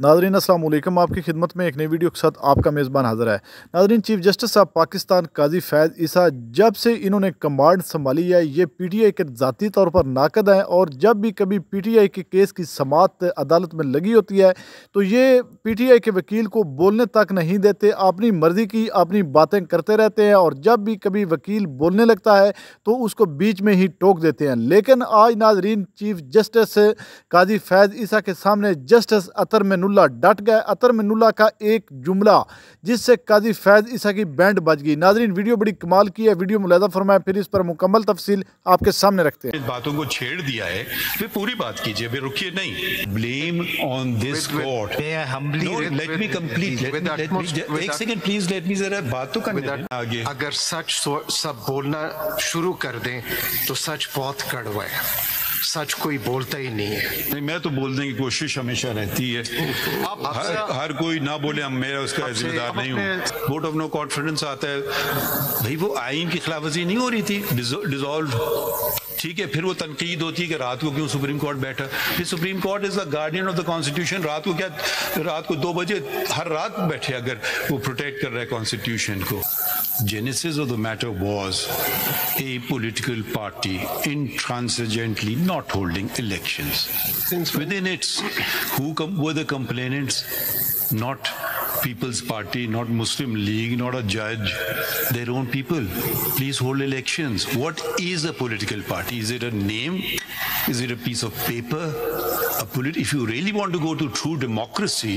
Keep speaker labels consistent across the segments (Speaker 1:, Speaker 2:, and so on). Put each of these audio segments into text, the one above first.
Speaker 1: नाज़रीन अस्सलाम वालेकुम। आपकी खिदमत में एक नई वीडियो के साथ आपका मेज़बान हाज़िर है। नाज़रीन, चीफ जस्टिस साहब पाकिस्तान काजी फैज़ ईसा जब से इन्होंने कमांड संभाली है, ये पीटीआई के ज़ाती तौर पर नाकद हैं और जब भी कभी पीटीआई के केस की समाअत अदालत में लगी होती है तो ये पीटीआई के वकील को बोलने तक नहीं देते, अपनी मर्ज़ी की अपनी बातें करते रहते हैं और जब भी कभी वकील बोलने लगता है तो उसको बीच में ही टोक देते हैं। लेकिन आज नाज़रीन, चीफ जस्टिस काजी फैज़ ईसा के सामने जस्टिस अतर मिनुल्लाह डट गए। अतर मिनुल्लाह का एक जुमला जिससे काजी फैज़ ईसा की बैंड बज गई। नाज़रीन, वीडियो बड़ी कमाल की है, वीडियो मुलाज़ा फरमाएं, फिर इस पर मुकम्मल तफसील आपके सामने रखते हैं।
Speaker 2: बातों को छेड़ दिया है, फिर पूरी बात कीजिए, फिर रुकिए नहीं। Blame on this court. Let me complete, एक सेकंड प्लीज, लेट मी जरा बात तो करने दें आगे।
Speaker 3: अगर सच सब बोलना शुरू कर दें तो सच बहुत कड़वा है, सच कोई बोलता ही नहीं है।
Speaker 2: नहीं, मैं तो बोलने की कोशिश हमेशा रहती है। हर कोई ना बोले, हम मेरा उसका जिम्मेदार नहीं हूँ। वोट ऑफ नो कॉन्फिडेंस आता है भाई, वो आइन की खिलाफवर्जी नहीं हो रही थी, डिसॉल्व, ठीक है। फिर वो तनकीद होती है कि रात को क्यों सुप्रीम कोर्ट बैठा। फिर supreme court is the guardian of the constitution. रात को क्या, रात को 2 बजे हर रात बैठे अगर वो प्रोटेक्ट कर रहा है कॉन्स्टिट्यूशन को। Genesis of the matter was a political party intransigently not holding elections. Within its, who were the complainants? Not People's Party, not Muslim League, not a judge, their own people. Please hold elections. What is a political party? Is it a name? Is it a piece of paper? If you really want to go to true democracy,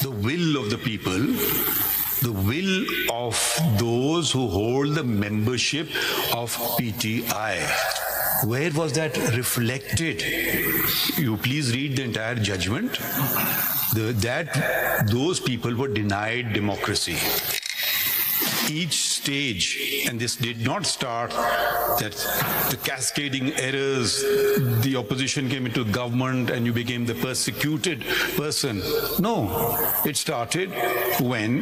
Speaker 2: the will of the people, the will of those who hold the membership of PTI. Where was that reflected? You please read the entire judgment. Those people were denied democracy. Each stage, and this did not start that the cascading errors, the opposition came into government and you became the persecuted person. No, it started when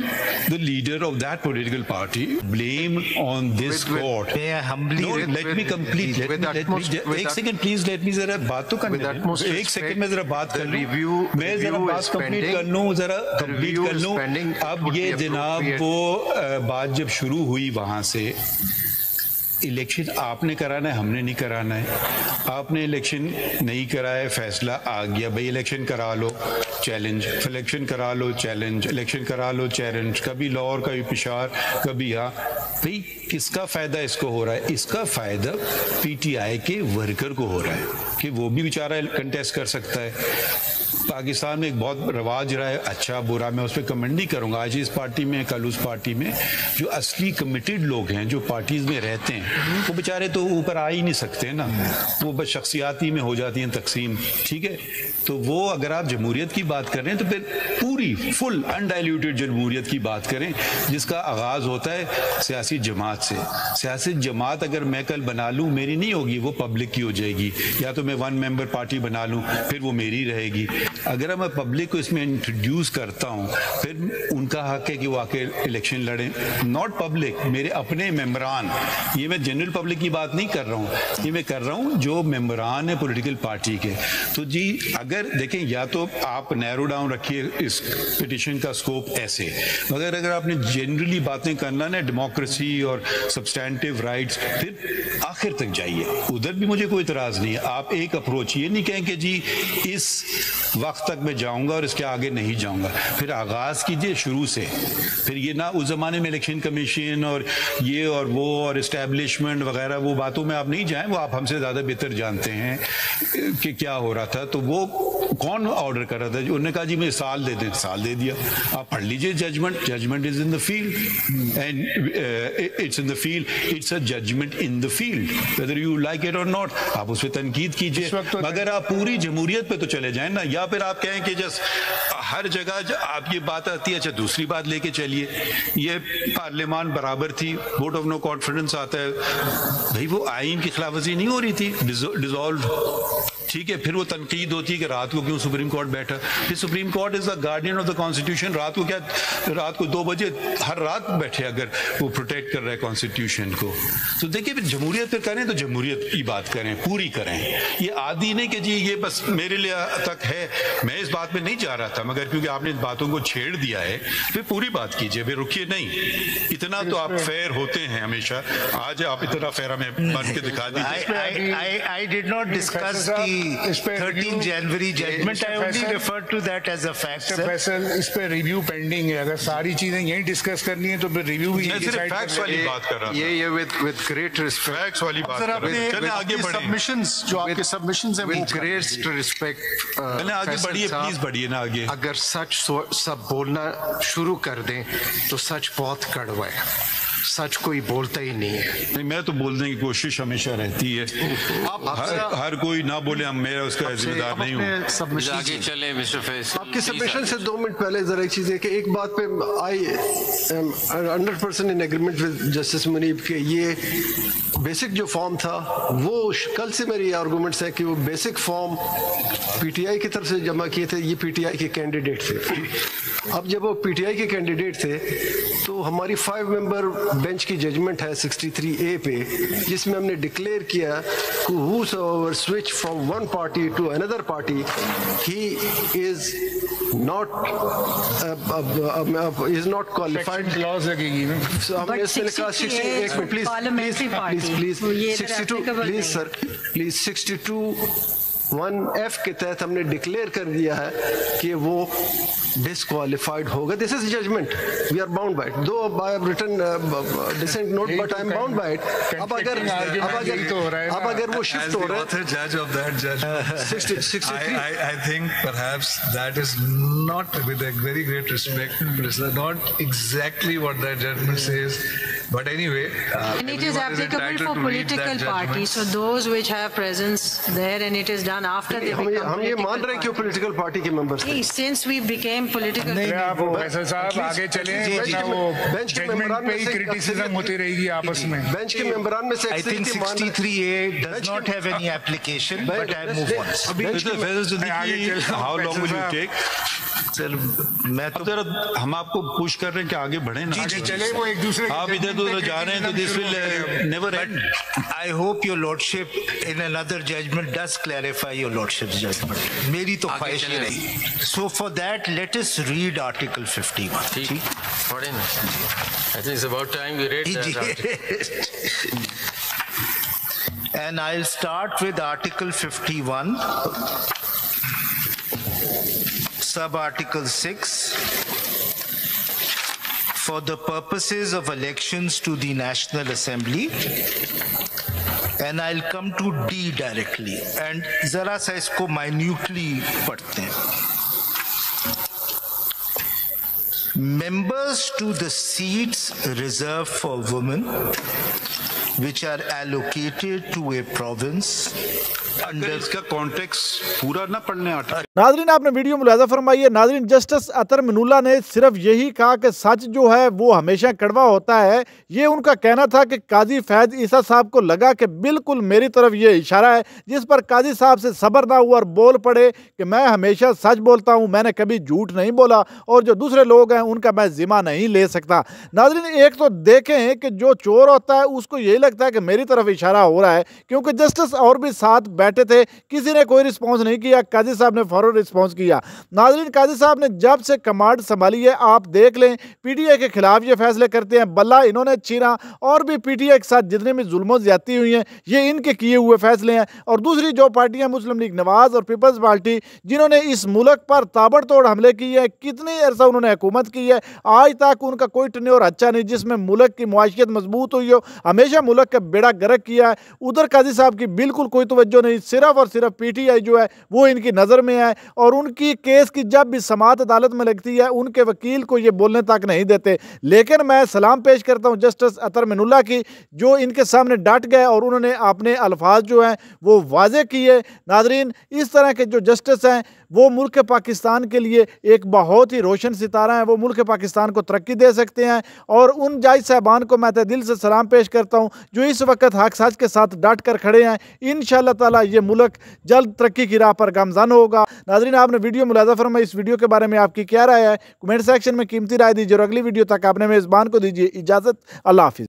Speaker 2: the leader of that political party blamed on this court. Let me complete. एक second please, let me जरा बात तो करने दें। एक second में जरा बात कर लूं, मैं जरा बात कंप्लीट कर लूं, जरा कंप्लीट कर लूं। अब ये जनाब वो बात जब शुरू हुई वहां से, इलेक्शन आपने कराना है, हमने नहीं कराना है। आपने इलेक्शन नहीं कराया, फैसला आ गया भाई इलेक्शन करा लो, चैलेंज, इलेक्शन करा लो, चैलेंज, इलेक्शन करा लो, चैलेंज, कभी लाहौर, कभी पिशावर, कभी यहाँ। भाई किसका फायदा इसको हो रहा है? इसका फायदा पीटीआई के वर्कर को हो रहा है कि वो भी बेचारा कंटेस्ट कर सकता है। पाकिस्तान में एक बहुत रवाज रहा है, अच्छा बुरा, मैं उस पर कमेंट नहीं करूंगा। आज इस पार्टी में, कल उस पार्टी में, जो असली कमिटेड लोग हैं, जो पार्टीज में रहते हैं, वो बेचारे तो ऊपर आ ही नहीं सकते ना, वो बस शख्सियाती में हो जाती हैं तकसीम, ठीक है। तो वो अगर आप जमहूरियत की बात कर रहे हैं तो फिर पूरी फुल अनडाइल्यूटेड जमहूरियत की बात करें, जिसका आगाज होता है सियासी जमात से। सियासी जमात अगर मैं कल बना लूँ, मेरी नहीं होगी, वो पब्लिक की हो जाएगी। या तो मैं 1 मेंबर पार्टी बना लूँ, फिर वो मेरी रहेगी। अगर मैं पब्लिक को इसमें इंट्रोड्यूस करता हूँ, फिर उनका हक है कि वो आके इलेक्शन लड़ें। नॉट पब्लिक, मेरे अपने मेंबरान, ये मैं जनरल पब्लिक की बात नहीं कर रहा हूँ, ये मैं कर रहा हूँ जो मेंबरान है पॉलिटिकल पार्टी के। तो जी अगर देखें, या तो आप नैरो डाउन रखिए इस पिटिशन का स्कोप ऐसे, मगर अगर आपने जनरली बातें करना ना डेमोक्रेसी और सब्सटैंटिव राइट्स, फिर आखिर तक जाइए। उधर भी मुझे कोई इतराज नहीं है। आप एक अप्रोच, ये नहीं कहें कि जी इस वक्त तक मैं जाऊंगा और इसके आगे नहीं जाऊंगा, फिर आगाज कीजिए शुरू से। फिर ये ना उस जमाने में इलेक्शन कमीशन और ये और वो और इस्टेब्लिशमेंट वगैरह, वो बातों में आप नहीं जाएं, वो आप हमसे ज्यादा बेहतर जानते हैं कि क्या हो रहा था। तो वो कौन ऑर्डर कर रहा था? उन्होंने कहा जी मुझे साल दे दें, साल दे दिया। आप पढ़ लीजिए judgment, judgment is in the field and it's in the field, it's a judgment in the field, whether you like it or not. आप उस पर तनकीद कीजिए, मगर आप पूरी जमहूरियत पे तो चले जाएं ना। या फिर आप कहें कि जस्ट हर जगह आप ये बात आती है, अच्छा दूसरी बात लेके चलिए, ये पार्लियामान बराबर थी, वोट ऑफ नो कॉन्फिडेंस आता है भाई, वो आइन की खिलाफवर्जी नहीं हो रही थी, डिसॉल्व, ठीक है, फिर वो तनकीद होती है कि रात को क्यों सुप्रीम कोर्ट बैठा। फिर supreme court is the guardian of the constitution. रात को क्या, रात को 2 बजे हर रात बैठे अगर वो प्रोटेक्ट कर रहा है कॉन्स्टिट्यूशन को। तो देखिए, फिर जमहूरियत पर करें तो जमहूरियत की बात करें, पूरी करें। ये आदि नहीं कि जी ये बस मेरे लिए तक है, मैं इस बात में नहीं जा रहा था, मगर क्योंकि आपने इन बातों को छेड़ दिया है, फिर पूरी बात कीजिए, फिर रुकिए नहीं। इतना तो आप फेयर होते हैं हमेशा, आज आप इतना फेयर हमें बन के दिखा दीजिए।
Speaker 4: I did not discuss the 13 January judgment. I only referred to that as a fact.
Speaker 5: Faisal, इस पे रिव्यू पेंडिंग है। अगर सारी चीजें यहीं डिस्कस करनी है तो फिर रिव्यू भी
Speaker 2: सिर्फ फैक्ट्स वाली बात कर रहा था।
Speaker 3: ये विद ग्रेट रिस्पेक्ट
Speaker 2: फैक्ट्स वाली बात कर रहा था। चलें आगे बढ़ें।
Speaker 6: सबमिशंस जो आपके सबमिशंस हैं,
Speaker 3: विद ग्रेट रिस्पेक्ट
Speaker 2: चलें आगे बढ़िए, प्लीज बढ़िए ना आगे।
Speaker 3: अगर सच सब बोलना शुरू कर दें तो सच बहुत कड़वा है, सच कोई बोलता ही नहीं है।
Speaker 2: नहीं, मैं तो बोलने की कोशिश हमेशा रहती है। हर कोई ना बोले, हम मेरा उसका जिम्मेदार नहीं हूँ।
Speaker 6: आगे चले मिस्टर फैसल।
Speaker 7: आपके सबमिशन से 2 मिनट पहले जरा एक चीज है कि एक बात पे I am 100% in agreement with justice Munib के ये बेसिक जो फॉर्म था वो कल से मेरी आर्गूमेंट्स है कि वो बेसिक फॉर्म पीटीआई की तरफ से जमा किए थे, ये पीटीआई के कैंडिडेट थे। अब जब वो पीटीआई के कैंडिडेट थे तो हमारी 5 मेंबर बेंच की जजमेंट है 63A पे, जिसमें हमने डिक्लेयर किया कि whosoever switch from one party to another party, he is not qualified.
Speaker 5: Clause लगेगी ना।
Speaker 7: हमने इसमें लिखा 61 में प्लीज 62(1)(f) के तहत हमने डिक्लेयर कर दिया है कि वो डिसक्वालिफाइड होगा। This is judgment, we are bound by it, though I have written dissent note but I am bound by it. अब अगर वो शिफ्ट हो रहा है,
Speaker 8: judge of that judgment
Speaker 7: 63
Speaker 8: I think perhaps that is not, with a very great respect, it is not exactly what that judgment says, but anyway
Speaker 9: and it is applicable for political parties, so those which have presence there, and it is done after they become
Speaker 7: हम ये मान रहे हैं कि वो political party के members हैं।
Speaker 9: Since we became political,
Speaker 5: आप फैसल साहब आगे चलें, वरना वो जजमेंट पे ही क्रिटिसिज्म होती रहेगी आपस में।
Speaker 7: बेंच के मेंबरान में से
Speaker 4: I think 63A does not have any application, but I move on.
Speaker 2: How long will you take?
Speaker 4: चल मैं तो
Speaker 2: जरा हम आपको पुश कर रहे हैं कि आगे बढ़े ना।
Speaker 5: जी चले, वो एक दूसरे
Speaker 2: आप इधर तो जा रहे हैं तो this will never and.
Speaker 4: I hope your lordship in another judgment does clarify your lordship's judgment. मेरी तो ख्वाहिश ही नहीं। So for that, let us read Article 51.
Speaker 6: ठीक, पढ़े ना। I think it's about time we read that article.
Speaker 4: And I'll start with Article 51. Sub-Article 6, for the purposes of elections to the National Assembly, and I'll come to D directly, and जरा सा इसको minutely पढ़ते हैं. Members to the seats reserved for women, which are allocated to a province.
Speaker 2: अगर इसका context पूरा ना पढ़ने आता।
Speaker 1: नाजरीन, आपने वीडियो मुलाजा फरमाइए। नाजरीन, जस्टिस अतर मिनुल्लाह ने सिर्फ यही कहा कि सच जो है वो हमेशा कड़वा होता है। ये उनका कहना था कि काजी फैज ईसा साहब को लगा कि बिल्कुल मेरी तरफ ये इशारा है, जिस पर काजी साहब से सब्र ना हुआ और बोल पड़े कि मैं हमेशा सच बोलता हूँ, मैंने कभी झूठ नहीं बोला, और जो दूसरे लोग हैं उनका मैं जिम्मा नहीं ले सकता। नाजरीन, एक तो देखें कि जो चोर होता है उसको यही लगता है कि मेरी तरफ इशारा हो रहा है, क्योंकि जस्टिस और भी साथ बैठे थे, किसी ने कोई रिस्पॉन्स नहीं किया, काजी साहब ने फौरन रिस्पॉन्स किया। नाजरीन, काजी साहब ने जब से कमांड संभाली है, आप देख लें, पीटीआई के खिलाफ ये फैसले करते हैं। बल्ला इन्होंने छीना, और भी पीटीआई के साथ जितने भी जुल्म ज्यादती हुई हैं ये इनके किए हुए फैसले हैं। और दूसरी जो पार्टियां, मुस्लिम लीग नवाज और पीपल्स पार्टी, जिन्होंने इस मुल्क पर ताबड़तोड़ हमले किए हैं, कितनी अर्सा उन्होंने हुकूमत की है, आज तक उनका कोई टेन्योर अच्छा नहीं जिसमें मुल्क की मुआशियत मजबूत हुई हो, हमेशा मुल्क का बेड़ा गर्क किया है। उधर काजी साहब की बिल्कुल कोई तवज्जो नहीं, सिर्फ और सिर्फ पीटीआई जो है वो इनकी नज़र में है, और उनकी केस की जब भी समाअत अदालत में लगती है उनके वकील को ये बोलने तक नहीं देते। लेकिन मैं सलाम पेश करता हूँ जस्टिस अतर मिनुल्लाह की, जो इनके सामने डट गए और उन्होंने अपने अल्फाज जो हैं वो वाज़े किए। नाजरीन, इस तरह के जो जस्टिस हैं वो मुल्क पाकिस्तान के लिए एक बहुत ही रोशन सितारा है, वो मुल्क पाकिस्तान को तरक्की दे सकते हैं। और उन जायज साहबान को मैं दिल से सलाम पेश करता हूँ जो इस वक्त हक सच के साथ डट कर खड़े हैं। इंशाअल्लाह ताला ये मुल्क जल्द तरक्की की राह पर गामज़न होगा। नाज़रीन, आपने वीडियो मुलाज़ा फरमाई, इस वीडियो के बारे में आपकी क्या राय है? कमेंट सेक्शन में कीमती राय दीजिए और अगली वीडियो तक आपने मेज़बान को दीजिए इजाज़त। अल्लाह हाफिज़।